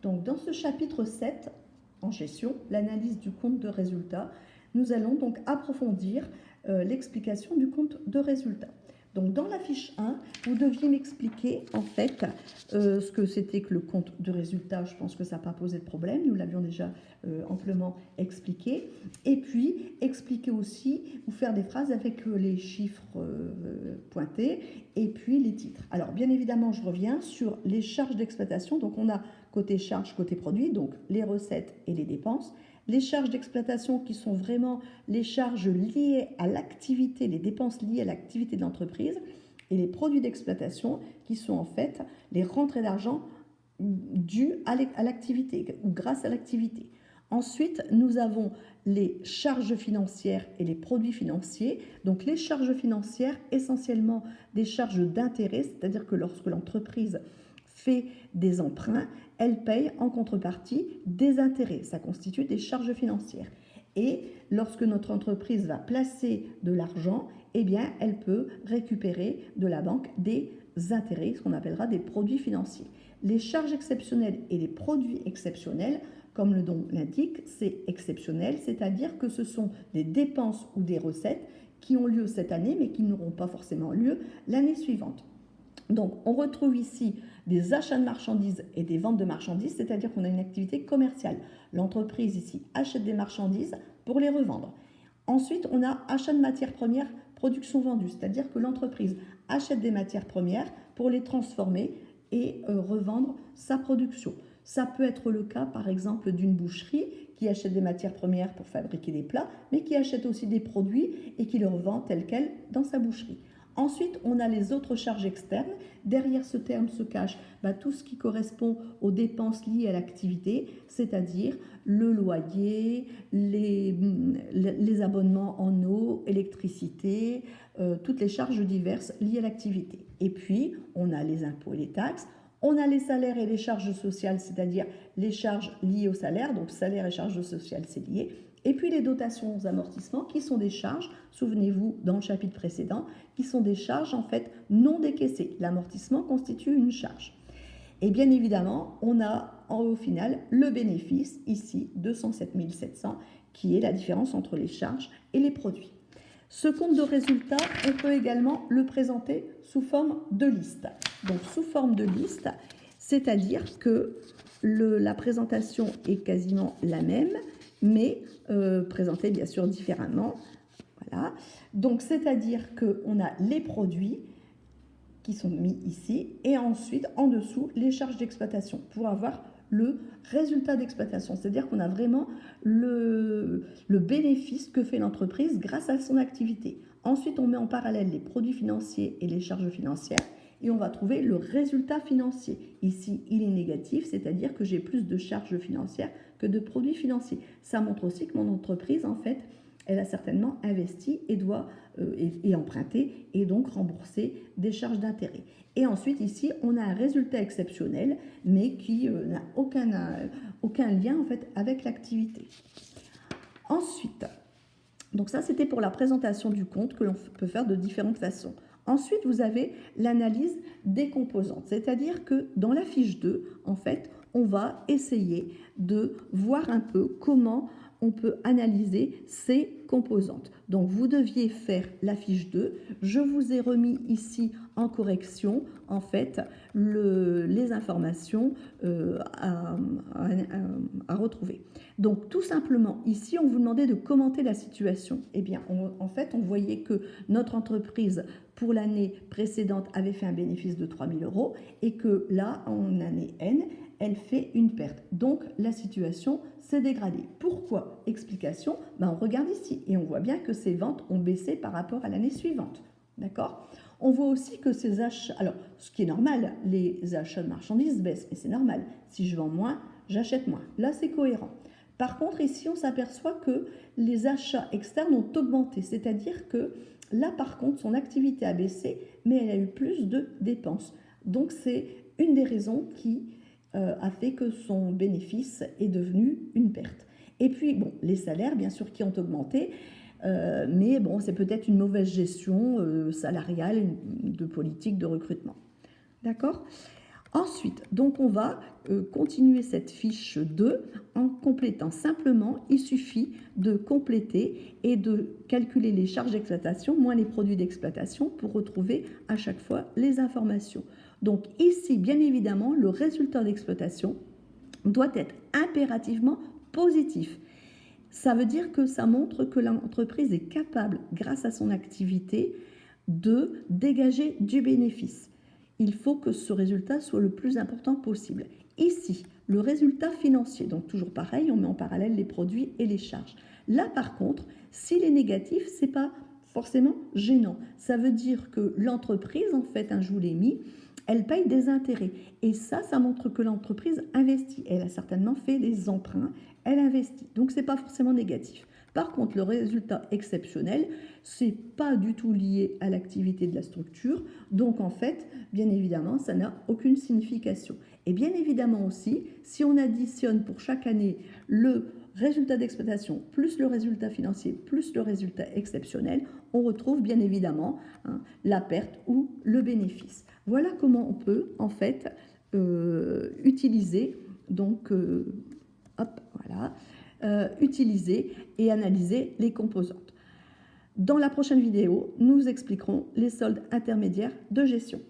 Donc dans ce chapitre 7, en gestion, l'analyse du compte de résultat, nous allons donc approfondir l'explication du compte de résultat. Donc dans la fiche 1, vous deviez m'expliquer en fait ce que c'était que le compte de résultat. Je pense que ça n'a pas posé de problème, nous l'avions déjà amplement expliqué. Et puis expliquer aussi, ou faire des phrases avec les chiffres pointés et puis les titres. Alors bien évidemment, je reviens sur les charges d'exploitation. Donc on a côté charges, côté produits, donc les recettes et les dépenses. Les charges d'exploitation qui sont vraiment les charges liées à l'activité, les dépenses liées à l'activité de l'entreprise, et les produits d'exploitation qui sont en fait les rentrées d'argent dues à l'activité ou grâce à l'activité. Ensuite, nous avons les charges financières et les produits financiers. Donc les charges financières, essentiellement des charges d'intérêt, c'est-à-dire que lorsque l'entreprise fait des emprunts, elle paye en contrepartie des intérêts. Ça constitue des charges financières. Et lorsque notre entreprise va placer de l'argent, eh bien, elle peut récupérer de la banque des intérêts, ce qu'on appellera des produits financiers. Les charges exceptionnelles et les produits exceptionnels, comme le nom l'indique, c'est exceptionnel, c'est-à-dire que ce sont des dépenses ou des recettes qui ont lieu cette année, mais qui n'auront pas forcément lieu l'année suivante. Donc, on retrouve ici des achats de marchandises et des ventes de marchandises, c'est-à-dire qu'on a une activité commerciale. L'entreprise ici achète des marchandises pour les revendre. Ensuite, on a achat de matières premières, production vendue, c'est-à-dire que l'entreprise achète des matières premières pour les transformer et revendre sa production. Ça peut être le cas, par exemple, d'une boucherie qui achète des matières premières pour fabriquer des plats, mais qui achète aussi des produits et qui les revend tels quels dans sa boucherie. Ensuite, on a les autres charges externes. Derrière ce terme se cache tout ce qui correspond aux dépenses liées à l'activité, c'est-à-dire le loyer, les abonnements en eau, électricité, toutes les charges diverses liées à l'activité. Et puis, on a les impôts et les taxes. On a les salaires et les charges sociales, c'est-à-dire les charges liées au salaire, donc salaire et charges sociales, c'est lié. Et puis les dotations aux amortissements qui sont des charges, souvenez-vous dans le chapitre précédent, qui sont des charges en fait non décaissées. L'amortissement constitue une charge. Et bien évidemment, on a au final le bénéfice, ici 207 700, qui est la différence entre les charges et les produits. Ce compte de résultat, on peut également le présenter sous forme de liste. Donc sous forme de liste, c'est-à-dire que la présentation est quasiment la même, mais présentée bien sûr différemment. Voilà. Donc c'est-à-dire qu'on a les produits qui sont mis ici et ensuite en dessous les charges d'exploitation pour avoir le résultat d'exploitation, c'est-à-dire qu'on a vraiment le bénéfice que fait l'entreprise grâce à son activité. Ensuite, on met en parallèle les produits financiers et les charges financières et on va trouver le résultat financier. Ici, il est négatif, c'est-à-dire que j'ai plus de charges financières que de produits financiers. Ça montre aussi que mon entreprise, en fait, elle a certainement investi et doit et emprunter et donc rembourser des charges d'intérêt. Et ensuite, ici, on a un résultat exceptionnel, mais qui n'a aucun lien en fait avec l'activité. Ensuite, donc ça, c'était pour la présentation du compte que l'on peut faire de différentes façons. Ensuite, vous avez l'analyse des composantes, c'est-à-dire que dans la fiche 2, en fait, on va essayer de voir un peu comment on peut analyser ces composantes. Donc, vous deviez faire la fiche 2. Je vous ai remis ici en correction, en fait, les informations à retrouver. Donc, tout simplement, ici, on vous demandait de commenter la situation. Eh bien, en fait, on voyait que notre entreprise, pour l'année précédente, avait fait un bénéfice de 3 000 € et que là, en année N, elle fait une perte. Donc, la situation s'est dégradée. Pourquoi? Explication, on regarde ici et on voit bien que ces ventes ont baissé par rapport à l'année suivante. D'accord? On voit aussi que ces achats, alors ce qui est normal, les achats de marchandises baissent, mais c'est normal. Si je vends moins, j'achète moins. Là, c'est cohérent. Par contre, ici, on s'aperçoit que les achats externes ont augmenté, c'est-à-dire que là, par contre, son activité a baissé, mais elle a eu plus de dépenses. Donc, c'est une des raisons qui a fait que son bénéfice est devenu une perte. Et puis, bon, les salaires, bien sûr, qui ont augmenté, mais bon, c'est peut-être une mauvaise gestion salariale de politique de recrutement. D'accord ? Ensuite, donc on va continuer cette fiche 2 en complétant simplement, il suffit de compléter et de calculer les charges d'exploitation moins les produits d'exploitation pour retrouver à chaque fois les informations. Donc ici, bien évidemment, le résultat d'exploitation doit être impérativement positif. Ça veut dire que ça montre que l'entreprise est capable, grâce à son activité, de dégager du bénéfice. Il faut que ce résultat soit le plus important possible. Ici, le résultat financier, donc toujours pareil, on met en parallèle les produits et les charges. Là, par contre, s'il est négatif, ce n'est pas forcément gênant. Ça veut dire que l'entreprise, en fait, je vous l'ai mis, elle paye des intérêts. Et ça montre que l'entreprise investit. Elle a certainement fait des emprunts, elle investit. Donc, ce n'est pas forcément négatif. Par contre, le résultat exceptionnel, ce n'est pas du tout lié à l'activité de la structure. Donc, en fait, bien évidemment, ça n'a aucune signification. Et bien évidemment aussi, si on additionne pour chaque année le résultat d'exploitation plus le résultat financier plus le résultat exceptionnel, on retrouve bien évidemment la perte ou le bénéfice. Voilà comment on peut en fait utiliser donc utiliser et analyser les composantes. Dans la prochaine vidéo, nous expliquerons les soldes intermédiaires de gestion.